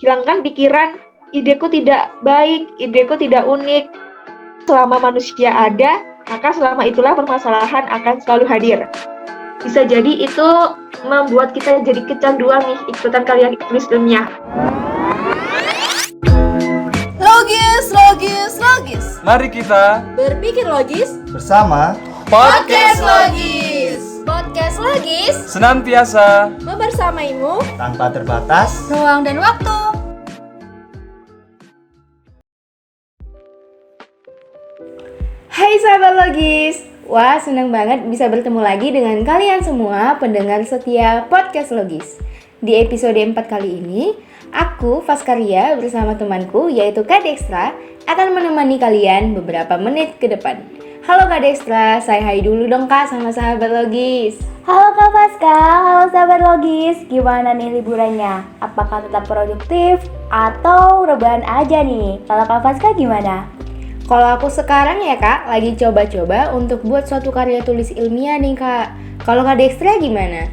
Hilangkan pikiran, ideku tidak baik, ideku tidak unik. Selama manusia ada, maka selama itulah permasalahan akan selalu hadir. Bisa jadi itu membuat kita jadi kecanduan nih ikutan karya tulis ilmiah. Logis. Mari kita Berpikir logis bersama Podcast Logis. Podcast Logis senantiasa membersamaimu tanpa terbatas ruang dan waktu. Hai sahabat Logis. Wah, senang banget bisa bertemu lagi dengan kalian semua pendengar setia Podcast Logis. Di episode 4 kali ini, aku, Faskaria, bersama temanku yaitu Kak Dextra akan menemani kalian beberapa menit ke depan. Halo Kak Dextra, say hai dulu dong Kak sama sahabat Logis. Halo Kak Faska, halo sahabat Logis. Gimana nih liburannya? Apakah tetap produktif atau rebahan aja nih? Kalau Kak Faska gimana? Kalau aku sekarang ya Kak, lagi coba-coba untuk buat suatu karya tulis ilmiah nih Kak. Kalau Kak Dextra gimana?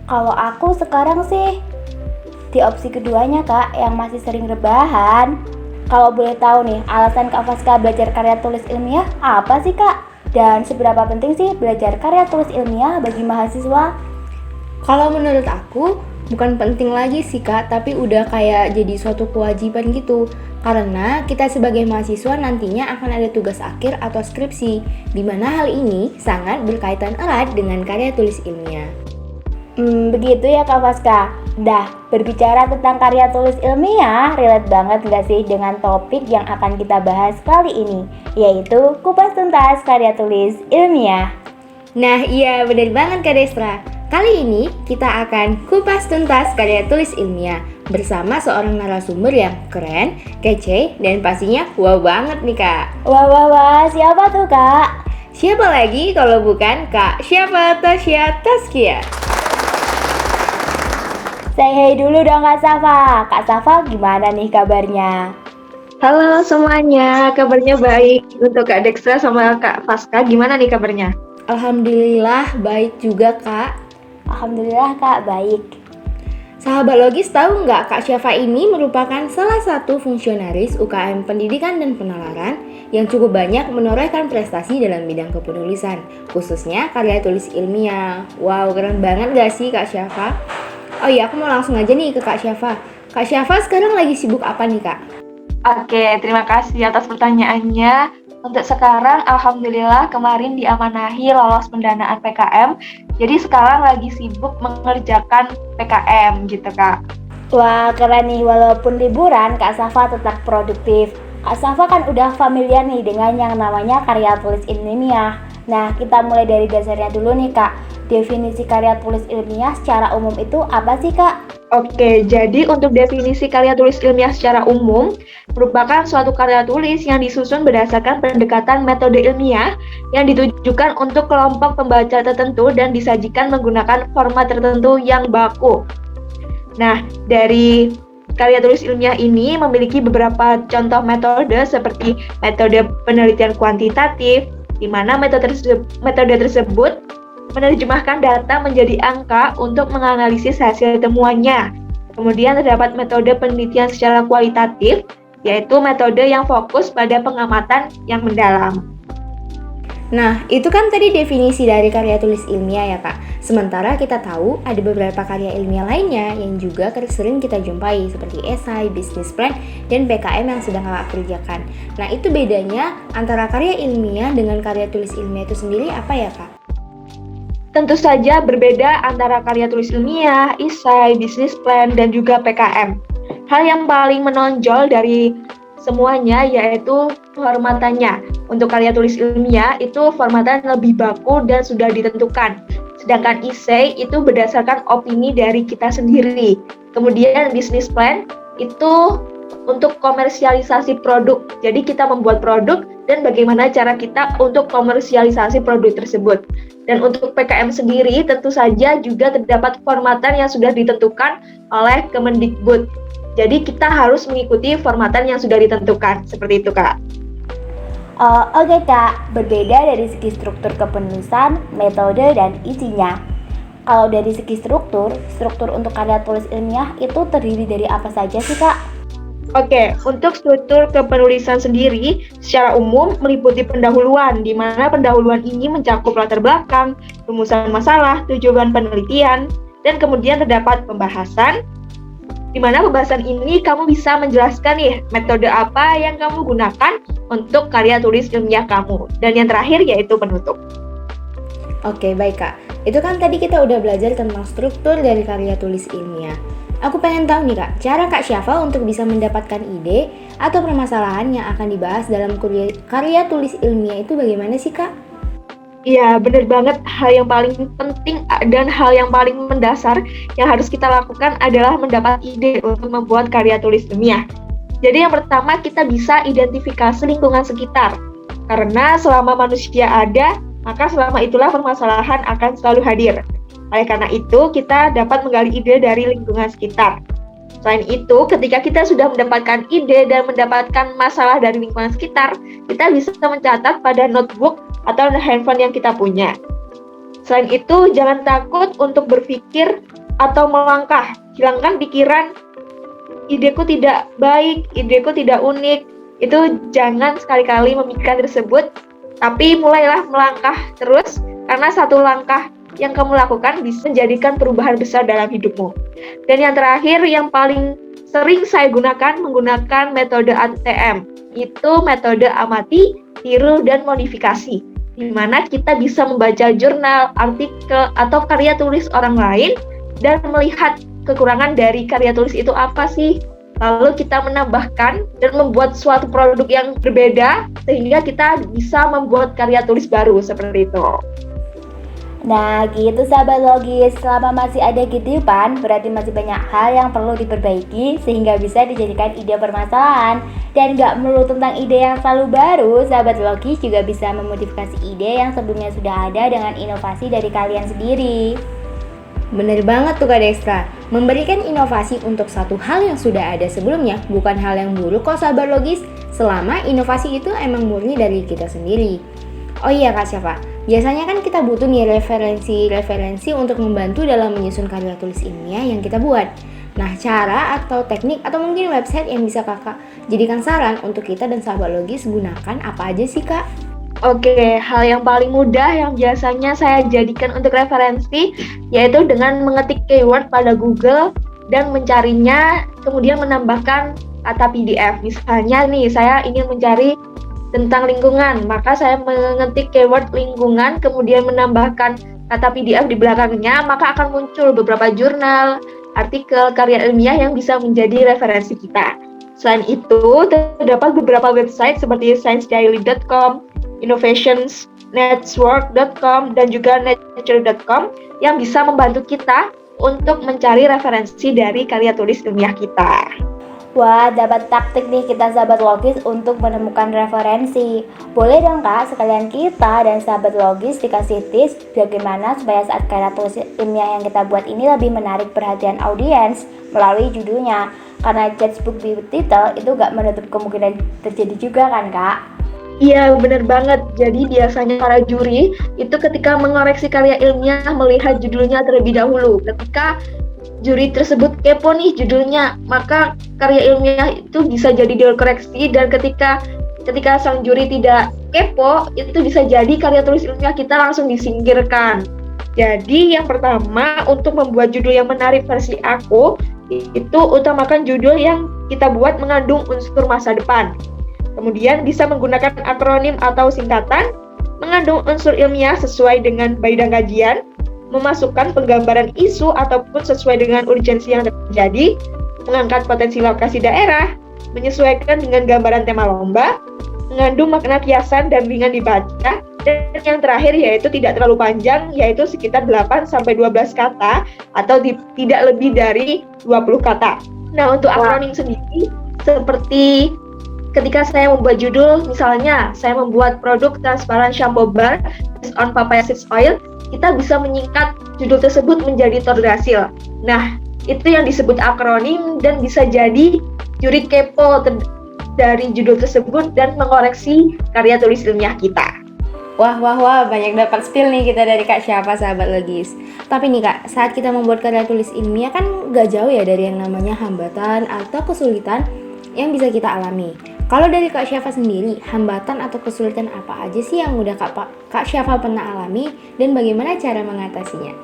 Kalau aku sekarang sih di opsi keduanya Kak, yang masih sering rebahan. Kalau boleh tahu nih, alasan Kak Faska belajar karya tulis ilmiah apa sih Kak? Dan seberapa penting sih belajar karya tulis ilmiah bagi mahasiswa? Kalau menurut aku, bukan penting lagi sih Kak, tapi udah kayak jadi suatu kewajiban gitu. Karena kita sebagai mahasiswa nantinya akan ada tugas akhir atau skripsi, di mana hal ini sangat berkaitan erat dengan karya tulis ilmiah. Begitu ya Kak Faska. Dah, berbicara tentang karya tulis ilmiah, relate banget gak sih dengan topik yang akan kita bahas kali ini, yaitu kupas tuntas karya tulis ilmiah. Nah iya, benar banget Kak Destra. Kali ini kita akan kupas tuntas karya tulis ilmiah bersama seorang narasumber yang keren, kece, dan pastinya wow banget nih Kak. Wah, siapa tuh Kak? Siapa lagi kalau bukan Kak Syafa Tasya Taskia. Say hey dulu dong Kak Safa. Kak Safa gimana nih kabarnya? Halo semuanya, kabarnya baik. Untuk Kak Dextra sama Kak Faska, gimana nih kabarnya? Alhamdulillah baik juga Kak. Alhamdulillah Kak, baik. Sahabat Logis tahu nggak Kak Syafa ini merupakan salah satu fungsionaris UKM Pendidikan dan Penalaran yang cukup banyak menorehkan prestasi dalam bidang kepenulisan, khususnya karya tulis ilmiah. Wow, keren banget gak sih Kak Syafa? Oh iya, aku mau langsung aja nih ke Kak Syafa. Kak Syafa sekarang lagi sibuk apa nih Kak? Oke, terima kasih atas pertanyaannya. Untuk sekarang, alhamdulillah kemarin diamanahi lolos pendanaan PKM. Jadi sekarang lagi sibuk mengerjakan PKM gitu Kak. Wah, keren nih. Walaupun liburan, Kak Safa tetap produktif. Kak Safa kan udah familiar nih dengan yang namanya karya tulis ilmiah. Nah, kita mulai dari dasarnya dulu nih Kak. Definisi karya tulis ilmiah secara umum itu apa sih Kak? Oke, jadi untuk definisi karya tulis ilmiah secara umum merupakan suatu karya tulis yang disusun berdasarkan pendekatan metode ilmiah yang ditujukan untuk kelompok pembaca tertentu dan disajikan menggunakan format tertentu yang baku. Nah, dari karya tulis ilmiah ini memiliki beberapa contoh metode seperti metode penelitian kuantitatif, di mana metode tersebut menerjemahkan data menjadi angka untuk menganalisis hasil temuannya. Kemudian terdapat metode penelitian secara kualitatif, yaitu metode yang fokus pada pengamatan yang mendalam. Nah, itu kan tadi definisi dari karya tulis ilmiah ya Kak. Sementara kita tahu ada beberapa karya ilmiah lainnya yang juga sering kita jumpai seperti esai, business plan, dan PKM yang sedang Kakak kerjakan. Nah, itu bedanya antara karya ilmiah dengan karya tulis ilmiah itu sendiri apa ya Kak? Tentu saja berbeda antara karya tulis ilmiah, esai, business plan, dan juga PKM. Hal yang paling menonjol dari semuanya yaitu formatannya. Untuk karya tulis ilmiah itu formatan lebih baku dan sudah ditentukan. Sedangkan esai itu berdasarkan opini dari kita sendiri. Kemudian business plan itu untuk komersialisasi produk. Jadi kita membuat produk dan bagaimana cara kita untuk komersialisasi produk tersebut. Dan untuk PKM sendiri tentu saja juga terdapat formatan yang sudah ditentukan oleh Kemendikbud. Jadi kita harus mengikuti formatan yang sudah ditentukan. Seperti itu Kak. Oke Kak, berbeda dari segi struktur kepenulisan, metode, dan isinya. Kalau dari segi struktur untuk karya tulis ilmiah itu terdiri dari apa saja sih Kak? Oke, untuk struktur kepenulisan sendiri secara umum meliputi pendahuluan, di mana pendahuluan ini mencakup latar belakang, rumusan masalah, tujuan penelitian, dan kemudian terdapat pembahasan, di mana pembahasan ini kamu bisa menjelaskan nih metode apa yang kamu gunakan untuk karya tulis ilmiah kamu. Dan yang terakhir yaitu penutup. Oke, baik Kak. Itu kan tadi kita udah belajar tentang struktur dari karya tulis ilmiah. Aku pengen tahu nih Kak, cara Kak Syafa untuk bisa mendapatkan ide atau permasalahan yang akan dibahas dalam karya tulis ilmiah itu bagaimana sih Kak? Iya, benar banget. Hal yang paling penting dan hal yang paling mendasar yang harus kita lakukan adalah mendapat ide untuk membuat karya tulis ilmiah. Jadi yang pertama kita bisa identifikasi lingkungan sekitar. Karena selama manusia ada, maka selama itulah permasalahan akan selalu hadir. Oleh karena itu, kita dapat menggali ide dari lingkungan sekitar. Selain itu, ketika kita sudah mendapatkan ide dan mendapatkan masalah dari lingkungan sekitar, kita bisa mencatat pada notebook atau handphone yang kita punya. Selain itu, jangan takut untuk berpikir atau melangkah. Hilangkan pikiran, ideku tidak baik, ideku tidak unik. Itu jangan sekali-kali memikirkan tersebut, tapi mulailah melangkah terus, karena satu langkah yang kamu lakukan bisa menjadikan perubahan besar dalam hidupmu. Dan yang terakhir, yang paling sering saya gunakan, menggunakan metode ATM. Itu metode amati, tiru, dan modifikasi. Di mana kita bisa membaca jurnal, artikel, atau karya tulis orang lain, dan melihat kekurangan dari karya tulis itu apa sih. Lalu kita menambahkan dan membuat suatu produk yang berbeda, sehingga kita bisa membuat karya tulis baru seperti itu. Nah gitu sahabat logis, selama masih ada kehidupan berarti masih banyak hal yang perlu diperbaiki sehingga bisa dijadikan ide permasalahan. Dan gak melulu tentang ide yang selalu baru, sahabat logis juga bisa memodifikasi ide yang sebelumnya sudah ada dengan inovasi dari kalian sendiri. Bener banget tuh Kak Destra, memberikan inovasi untuk satu hal yang sudah ada sebelumnya bukan hal yang buruk kok sahabat logis, selama inovasi itu emang murni dari kita sendiri. Oh iya Kak Syafa, biasanya kan kita butuh nih referensi untuk membantu dalam menyusun karya tulis ilmiah yang kita buat. Nah, cara atau teknik atau mungkin website yang bisa kakak jadikan saran untuk kita dan sahabat logis gunakan apa aja sih Kak? Oke, hal yang paling mudah yang biasanya saya jadikan untuk referensi yaitu dengan mengetik keyword pada Google dan mencarinya, kemudian menambahkan kata PDF. Misalnya nih, saya ingin mencari tentang lingkungan, maka saya mengetik keyword lingkungan, kemudian menambahkan kata PDF di belakangnya, maka akan muncul beberapa jurnal, artikel, karya ilmiah yang bisa menjadi referensi kita. Selain itu, terdapat beberapa website seperti sciencedaily.com, innovationsnetwork.com, dan juga nature.com yang bisa membantu kita untuk mencari referensi dari karya tulis ilmiah kita. Wah, dapat taktik nih kita sahabat logis untuk menemukan referensi. Boleh dong Kak, sekalian kita dan sahabat logis dikasih tips bagaimana supaya saat karya tulis ilmiah yang kita buat ini lebih menarik perhatian audiens melalui judulnya. Karena textbook di title itu gak menutup kemungkinan terjadi juga kan Kak? Iya, benar banget. Jadi biasanya para juri itu ketika mengoreksi karya ilmiah melihat judulnya terlebih dahulu. Ketika juri tersebut kepo nih judulnya, maka karya ilmiah itu bisa jadi dikoreksi, dan ketika sang juri tidak kepo, itu bisa jadi karya tulis ilmiah kita langsung disingkirkan. Jadi yang pertama, untuk membuat judul yang menarik versi aku, itu utamakan judul yang kita buat mengandung unsur masa depan. Kemudian bisa menggunakan akronim atau singkatan, mengandung unsur ilmiah sesuai dengan bidang kajian, memasukkan penggambaran isu ataupun sesuai dengan urgensi yang terjadi, mengangkat potensi lokasi daerah, menyesuaikan dengan gambaran tema lomba, mengandung makna kiasan dan ringan dibaca, dan yang terakhir yaitu tidak terlalu panjang, yaitu sekitar 8-12 kata atau tidak lebih dari 20 kata. Nah, untuk akronim sendiri, seperti ketika saya membuat judul, misalnya saya membuat produk transparan shampoo bar based on papaya seeds oil, kita bisa menyingkat judul tersebut menjadi Tordasil. Nah, itu yang disebut akronim dan bisa jadi juri kepo dari judul tersebut dan mengoreksi karya tulis ilmiah kita. Wah, banyak dapat spill nih kita dari Kak Syafa sahabat logis. Tapi nih Kak, saat kita membuat karya tulis ilmiah kan gak jauh ya dari yang namanya hambatan atau kesulitan yang bisa kita alami. Kalau dari Kak Syafa sendiri, hambatan atau kesulitan apa aja sih yang udah Kak Syafa pernah alami dan bagaimana cara mengatasinya?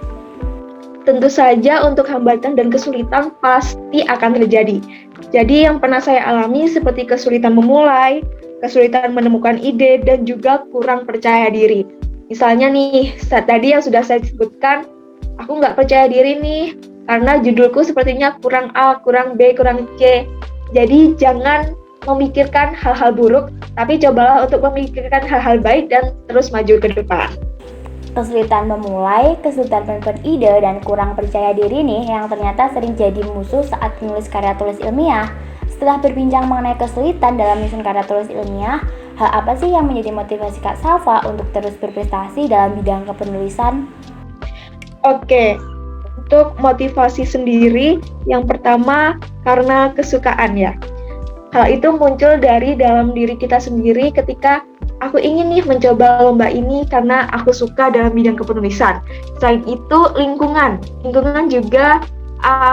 Tentu saja untuk hambatan dan kesulitan pasti akan terjadi. Jadi yang pernah saya alami seperti kesulitan memulai, kesulitan menemukan ide, dan juga kurang percaya diri. Misalnya nih, tadi yang sudah saya sebutkan, aku nggak percaya diri nih, karena judulku sepertinya kurang A, kurang B, kurang C. Jadi jangan memikirkan hal-hal buruk, tapi cobalah untuk memikirkan hal-hal baik dan terus maju ke depan. Kesulitan memulai, kesulitan menemukan ide, dan kurang percaya diri nih yang ternyata sering jadi musuh saat menulis karya tulis ilmiah. Setelah berbincang mengenai kesulitan dalam menyusun karya tulis ilmiah, hal apa sih yang menjadi motivasi Kak Syafa untuk terus berprestasi dalam bidang kepenulisan? Oke, untuk motivasi sendiri, yang pertama karena kesukaan ya. Hal itu muncul dari dalam diri kita sendiri ketika aku ingin nih mencoba lomba ini karena aku suka dalam bidang kepenulisan. Selain itu, lingkungan juga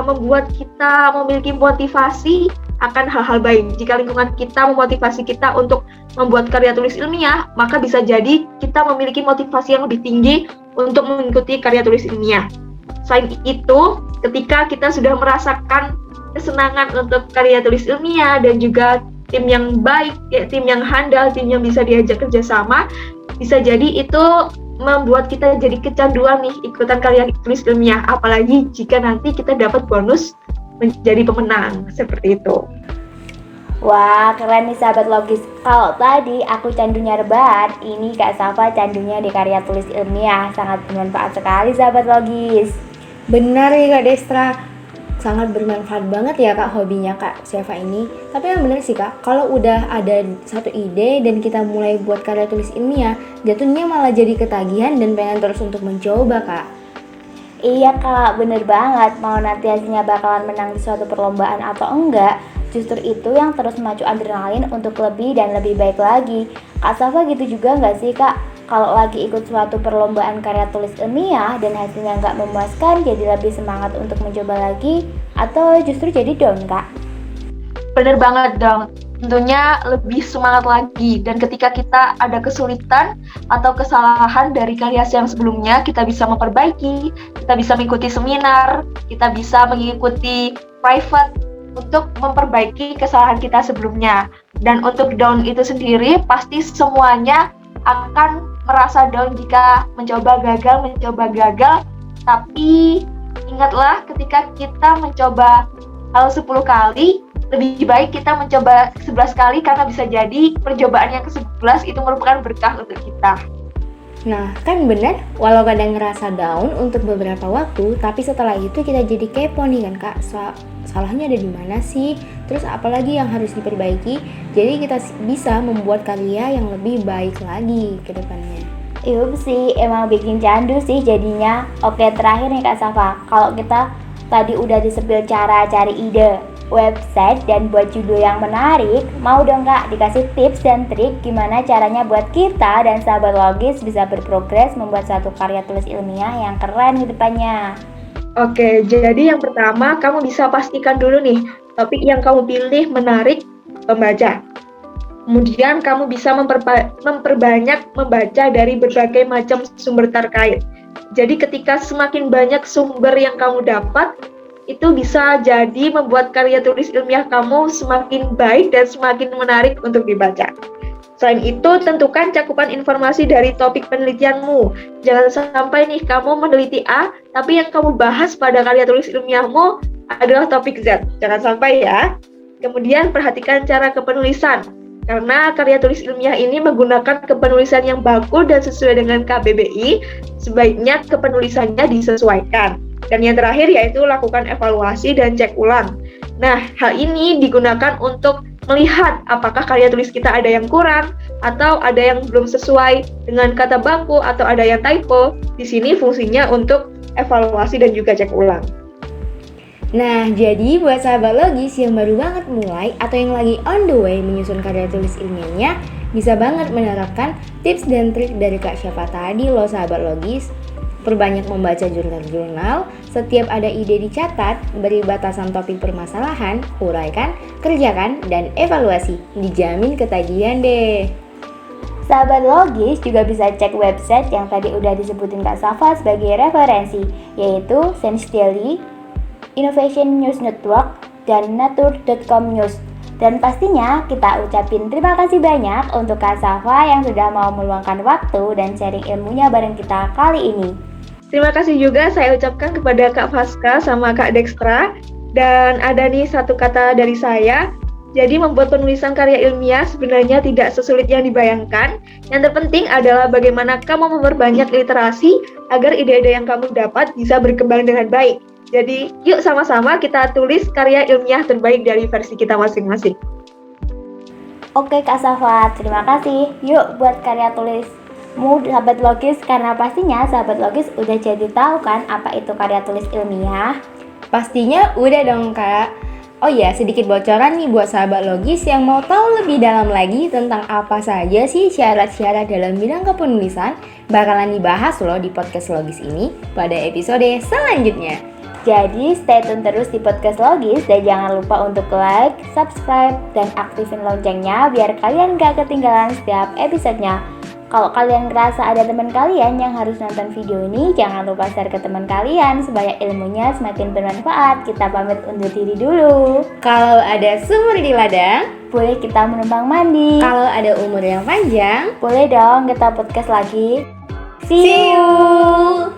membuat kita memiliki motivasi akan hal-hal baik. Jika lingkungan kita memotivasi kita untuk membuat karya tulis ilmiah, maka bisa jadi kita memiliki motivasi yang lebih tinggi untuk mengikuti karya tulis ilmiah. Selain itu, ketika kita sudah merasakan kesenangan untuk karya tulis ilmiah dan juga tim yang baik, tim yang handal, tim yang bisa diajak kerjasama, bisa jadi itu membuat kita jadi kecanduan nih ikutan karya tulis ilmiah, apalagi jika nanti kita dapat bonus menjadi pemenang, seperti itu. Wah, keren nih sahabat logis. Kalau tadi aku candunya rebahan, ini Kak Syafa candunya di karya tulis ilmiah. Sangat bermanfaat sekali sahabat logis. Benar ya Kak Destra, sangat bermanfaat banget ya Kak hobinya Kak Syafa ini. Tapi yang benar sih Kak, kalau udah ada satu ide dan kita mulai buat karya tulis ilmiah, jatuhnya malah jadi ketagihan dan pengen terus untuk mencoba Kak. Iya Kak, bener banget. Mau nanti hasilnya bakalan menang di suatu perlombaan atau enggak, justru itu yang terus memacu adrenalin untuk lebih dan lebih baik lagi. Kak Syafa gitu juga nggak sih Kak? Kalau lagi ikut suatu perlombaan karya tulis ilmiah dan hasilnya nggak memuaskan, jadi lebih semangat untuk mencoba lagi atau justru jadi down Kak? Bener banget dong, tentunya lebih semangat lagi. Dan ketika kita ada kesulitan atau kesalahan dari karya yang sebelumnya, kita bisa memperbaiki, kita bisa mengikuti seminar, kita bisa mengikuti private untuk memperbaiki kesalahan kita sebelumnya. Dan untuk down itu sendiri, pasti semuanya akan merasa down jika mencoba gagal, tapi ingatlah ketika kita mencoba hal 10 kali, lebih baik kita mencoba 11 kali karena bisa jadi percobaan yang ke-11 itu merupakan berkah untuk kita. Nah, kan benar, walau kadang ngerasa down untuk beberapa waktu, tapi setelah itu kita jadi kepo nih kan Kak, salahnya ada di mana sih? Terus apalagi yang harus diperbaiki? Jadi kita bisa membuat karya yang lebih baik lagi ke depannya. Yup sih, emang bikin candu sih jadinya. Oke, terakhir nih Kak Syafa, kalau kita tadi udah disepil cara cari ide, website, dan buat judul yang menarik, mau dong Kak dikasih tips dan trik gimana caranya buat kita dan sahabat logis bisa berprogres membuat satu karya tulis ilmiah yang keren di depannya. Oke, jadi yang pertama kamu bisa pastikan dulu nih topik yang kamu pilih menarik pembaca. Kemudian kamu bisa memperbanyak membaca dari berbagai macam sumber terkait. Jadi ketika semakin banyak sumber yang kamu dapat, itu bisa jadi membuat karya tulis ilmiah kamu semakin baik dan semakin menarik untuk dibaca. Selain itu, tentukan cakupan informasi dari topik penelitianmu. Jangan sampai nih kamu meneliti A, tapi yang kamu bahas pada karya tulis ilmiahmu adalah topik Z. Jangan sampai ya. Kemudian perhatikan cara kepenulisan. Karena karya tulis ilmiah ini menggunakan kepenulisan yang baku dan sesuai dengan KBBI, sebaiknya kepenulisannya disesuaikan. Dan yang terakhir yaitu lakukan evaluasi dan cek ulang. Nah, hal ini digunakan untuk melihat apakah karya tulis kita ada yang kurang atau ada yang belum sesuai dengan kata baku atau ada yang typo. Di sini fungsinya untuk evaluasi dan juga cek ulang. Nah, jadi buat sahabat logis yang baru banget mulai atau yang lagi on the way menyusun karya tulis ilmiahnya, bisa banget menerapkan tips dan trik dari Kak Syafa tadi loh sahabat logis. Perbanyak membaca jurnal-jurnal, setiap ada ide dicatat, beri batasan topik permasalahan, uraikan, kerjakan, dan evaluasi. Dijamin ketagihan deh. Sahabat Logis juga bisa cek website yang tadi udah disebutin Kak Safa sebagai referensi, yaitu Science Daily, Innovation News Network, dan Nature.com News. Dan pastinya kita ucapin terima kasih banyak untuk Kak Safa yang sudah mau meluangkan waktu dan sharing ilmunya bareng kita kali ini. Terima kasih juga saya ucapkan kepada Kak Faska sama Kak Dextra. Dan ada nih satu kata dari saya. Jadi membuat penulisan karya ilmiah sebenarnya tidak sesulit yang dibayangkan. Yang terpenting adalah bagaimana kamu memperbanyak literasi agar ide-ide yang kamu dapat bisa berkembang dengan baik. Jadi yuk sama-sama kita tulis karya ilmiah terbaik dari versi kita masing-masing. Oke Kak Safa, terima kasih. Yuk buat karya tulismu sahabat Logis, karena pastinya sahabat Logis udah jadi tahu kan apa itu karya tulis ilmiah. Pastinya udah dong Kak. Oh iya, sedikit bocoran nih buat sahabat Logis yang mau tahu lebih dalam lagi tentang apa saja sih syarat-syarat dalam bidang kepenulisan, bakalan dibahas loh di podcast Logis ini pada episode selanjutnya. Jadi stay tune terus di podcast Logis dan jangan lupa untuk like, subscribe, dan aktifin loncengnya biar kalian gak ketinggalan setiap episodenya. Kalau kalian ngerasa ada teman kalian yang harus nonton video ini, jangan lupa share ke teman kalian supaya ilmunya semakin bermanfaat. Kita pamit undur diri dulu. Kalau ada sumur di ladang, Boleh kita menumpang mandi. kalau ada umur yang panjang, Boleh dong kita podcast lagi. see you!